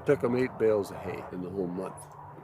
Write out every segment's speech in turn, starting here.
It took them 8 bales of hay in the whole month.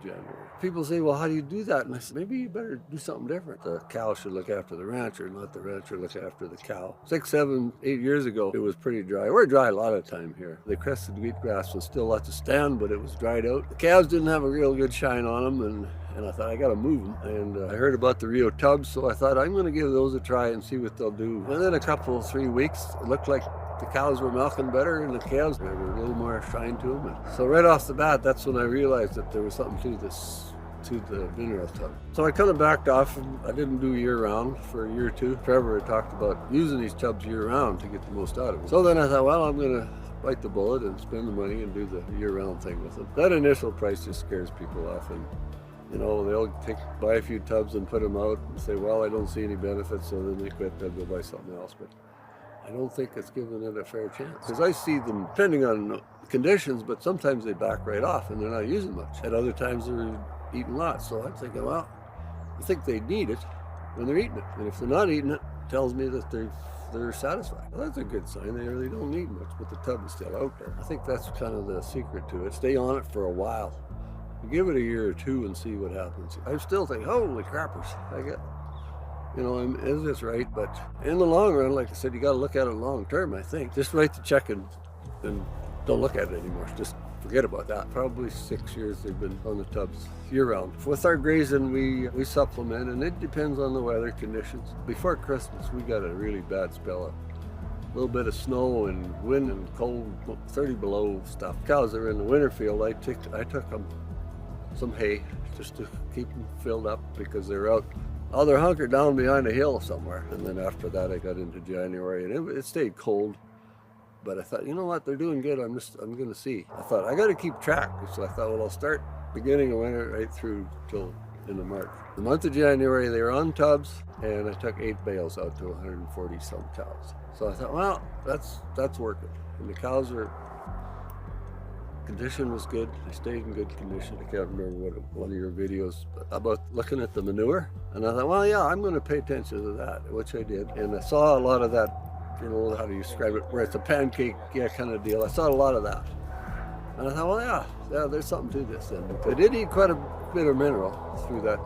January. People say, well, how do you do that? And I said, maybe you better do something different. The cow should look after the rancher, not the rancher look after the cow. 6, 7, 8 years ago, it was pretty dry. We're dry a lot of time here. The crested wheatgrass was still at the stand, but it was dried out. The calves didn't have a real good shine on them, and I thought, I gotta move them. And I heard about the Rio tubs, so I thought, I'm gonna give those a try and see what they'll do. Within a couple, 3 weeks, it looked like the cows were milking better and the calves were a little more shine to them. And so right off the bat, that's when I realized that there was something to the mineral tub. So I kind of backed off, and I didn't do year-round for a year or two. Trevor had talked about using these tubs year-round to get the most out of it. So then I thought, well, I'm going to bite the bullet and spend the money and do the year-round thing with them. That initial price just scares people off, and you know, they'll buy a few tubs and put them out and say, well, I don't see any benefits, so then they quit, they'll go buy something else. But I don't think it's giving it a fair chance. Because I see them, depending on conditions, but sometimes they back right off and they're not using much. At other times they're eating lots. So I'm thinking, well, I think they need it when they're eating it. And if they're not eating it, it tells me that they're satisfied. Well, that's a good sign. They really don't need much, but the tub is still out there. I think that's kind of the secret to it. Stay on it for a while. Give it a year or two and see what happens. I still think, holy crappers, you know, is this right? But in the long run, like I said, you got to look at it long term, I think. Just write the check and don't look at it anymore. Just forget about that. Probably 6 years they've been on the tubs year round. With our grazing, we supplement, and it depends on the weather conditions. Before Christmas, we got a really bad spell. A little bit of snow and wind and cold, 30 below stuff. Cows that are in the winter field, I took them some hay just to keep them filled up because they're out. Oh, they're hunkered down behind a hill somewhere. And then after that, I got into January, and it stayed cold. But I thought, you know what, they're doing good. I'm going to see. I thought, I got to keep track. So I thought, well, I'll start beginning of winter right through till into March. The month of January, they were on tubs, and I took 8 bales out to 140 some cows. So I thought, well, that's working. And the cows were, condition was good. They stayed in good condition. I can't remember what one of your videos about looking at the manure. And I thought, well, yeah, I'm going to pay attention to that, which I did. And I saw a lot of that, you know, how do you describe it, where it's a pancake, kind of deal. I saw a lot of that. And I thought, well, yeah, there's something to this then. I did eat quite a bit of mineral through that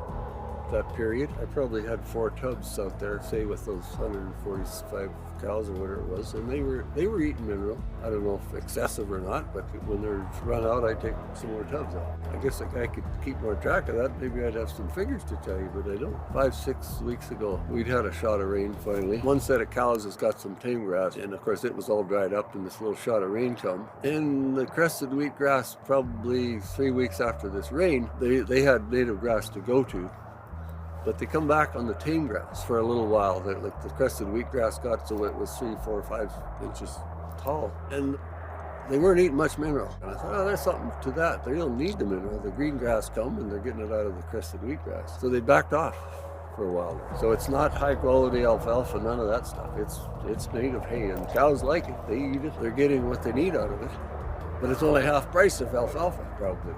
period. I probably had 4 tubs out there, say with those 145 cows or whatever it was, and they were eating mineral. I don't know if excessive or not, but when they're run out, I take some more tubs out. I guess if I could keep more track of that, maybe I'd have some figures to tell you, but I don't. 5, 6 weeks ago, we'd had a shot of rain finally. One set of cows has got some tame grass, and of course it was all dried up, and this little shot of rain come. And the crested wheatgrass, probably 3 weeks after this rain, they had native grass to go to. But they come back on the tame grass for a little while. Like the crested wheatgrass got so it was 3, 4, 5 inches tall. And they weren't eating much mineral. And I thought, oh, there's something to that. They don't need the mineral. The green grass come and they're getting it out of the crested wheatgrass. So they backed off for a while. So it's not high quality alfalfa, none of that stuff. It's native hay, and cows like it. They eat it. They're getting what they need out of it. But it's only half price of alfalfa, probably,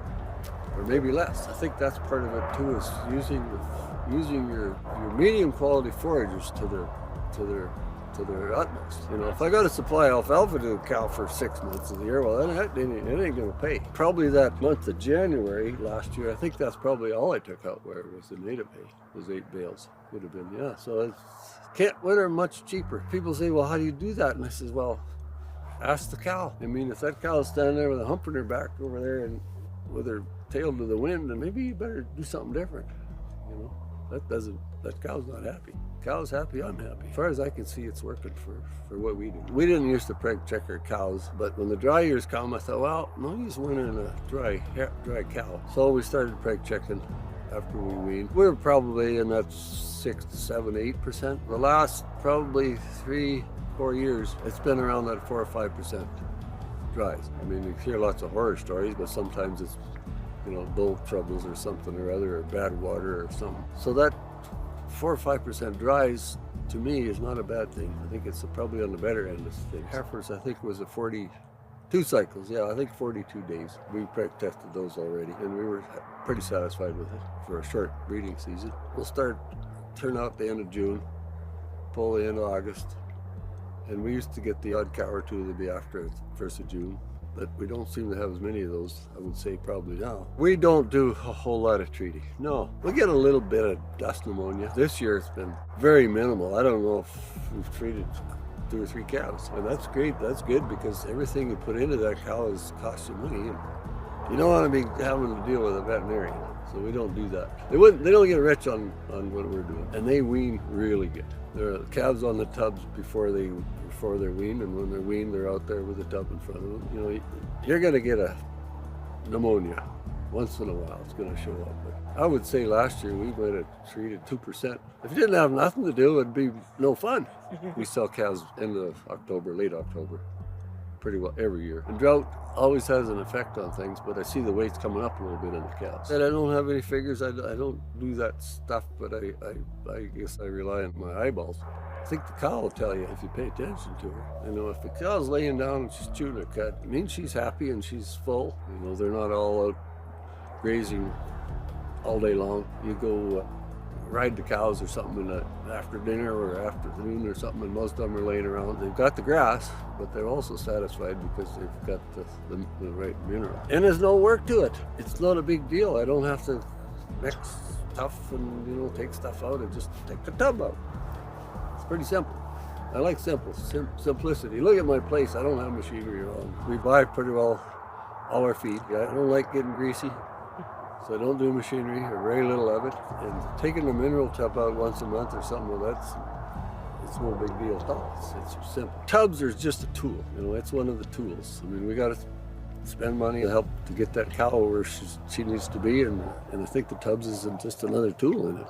or maybe less. I think that's part of it too, is using your medium quality foragers to their utmost. You know, if I got to supply alfalfa to a cow for 6 months of the year, well, then it ain't going to pay. Probably that month of January last year, I think that's probably all I took out, where it was the native hay. It was 8 bales, would have been, yeah. So it can't winter much cheaper. People say, well, how do you do that? And I says, well, ask the cow. I mean, if that cow's standing there with a hump in her back over there and with her tail to the wind, then maybe you better do something different, you know. That cow's not happy. Cow's happy, I'm happy. As far as I can see, it's working for what we do. We didn't use to Preg Check our cows, but when the dry years come, I thought, well, no use winning a dry cow. So we started Preg Checking after we weaned. We were probably in that 6 to 7, 8%. The last probably 3, 4 years, it's been around that 4 or 5% dries. I mean, you hear lots of horror stories, but sometimes it's, you know, bull troubles or something or other, or bad water or something. So that 4 or 5% dries, to me, is not a bad thing. I think it's probably on the better end of things. Heifers, I think, was a 42 cycles. Yeah, I think 42 days. We Preg tested those already, and we were pretty satisfied with it for a short breeding season. We'll turn out the end of June, pull the end of August, and we used to get the odd cow or two to be after the 1st of June. that we don't seem to have as many of those, I would say probably now. We don't do a whole lot of treating. No, we get a little bit of dust pneumonia. This year it's been very minimal. I don't know if we've treated 2 or 3 calves. And that's great, that's good, because everything you put into that cow is cost you money. And you don't want to be having to deal with a veterinarian. So we don't do that. They don't get rich on what we're doing. And they wean really good. There are calves on the tubs before they're weaned, and when they're weaned, they're out there with a tub in front of them. You know, you're going to get a pneumonia once in a while. It's going to show up. But I would say last year we might have treated 2%. If you didn't have nothing to do, it'd be no fun. We sell calves end of October, late October, pretty well every year. And drought always has an effect on things, but I see the weight's coming up a little bit in the calves. And I don't have any figures. I don't do that stuff, but I guess I rely on my eyeballs. I think the cow will tell you if you pay attention to her. You know, if the cow's laying down and she's chewing her cud, it means she's happy and she's full. You know, they're not all out grazing all day long. You go ride the cows or something after dinner or afternoon or something, and most of them are laying around. They've got the grass, but they're also satisfied because they've got the right mineral. And there's no work to it. It's not a big deal. I don't have to mix stuff and, you know, take stuff out. I just take the tub out. It's pretty simple. I like simplicity. Look at my place. I don't have machinery around. We buy pretty well all our feed. I don't like getting greasy, so I don't do machinery, or very little of it. And taking the mineral tub out once a month or something, well, it's no big deal at all. It's simple. Tubs are just a tool. You know, it's one of the tools. I mean, we got to spend money to help to get that cow where she needs to be, and I think the tubs is just another tool in it.